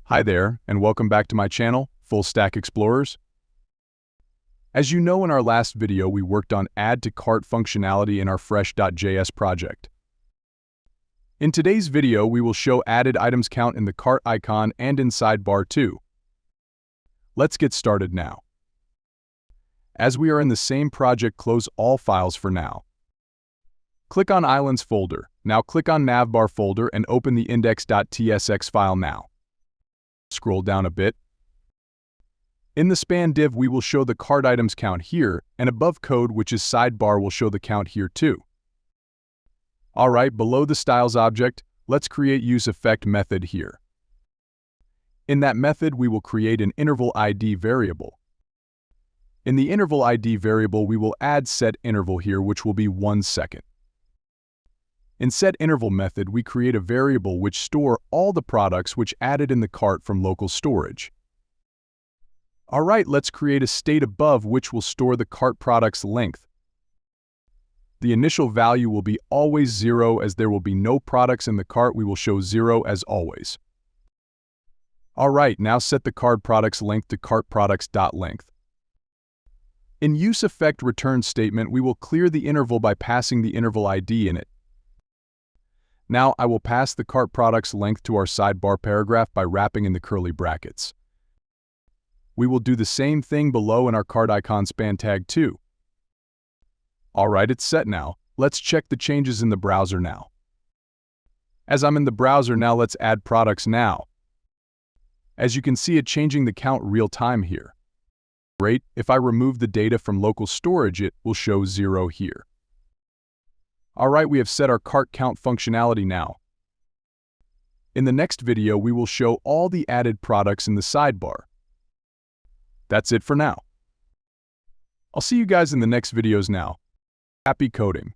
Hi there, and welcome back to my channel, Full Stack Explorers. As you know, in our last video, we worked on add to cart functionality in our Fresh.js project. In today's video, we will show added items count in the cart icon and in sidebar too. Let's get started now. As we are in the same project, close all files for now. Click on Islands folder. Now click on Navbar folder and open the index.tsx file now. Scroll down a bit. In the span div, we will show the cart items count here, and above code, which is sidebar, will show the count here too. Alright, below the styles object, let's create useEffect method here. In that method, we will create an interval ID variable. In the interval ID variable, we will add setInterval here, which will be 1 second. In setInterval method, we create a variable which store all the products which added in the cart from local storage. Alright, let's create a state above which will store the cart product's length. The initial value will be always 0, as there will be no products in the cart. We will show 0 as always. Alright, now set the cart product's length to cartproducts.length. In useEffect return statement, we will clear the interval by passing the interval ID in it. Now I will pass the cart product's length to our sidebar paragraph by wrapping in the curly brackets. We will do the same thing below in our cart icon span tag too. Alright, it's set now. Let's check the changes in the browser now. As I'm in the browser now, let's add products now. As you can see, it changing the count real time here. Great, if I remove the data from local storage, it will show 0 here. Alright, we have set our cart count functionality now. In the next video, we will show all the added products in the sidebar. That's it for now. I'll see you guys in the next videos now. Happy coding!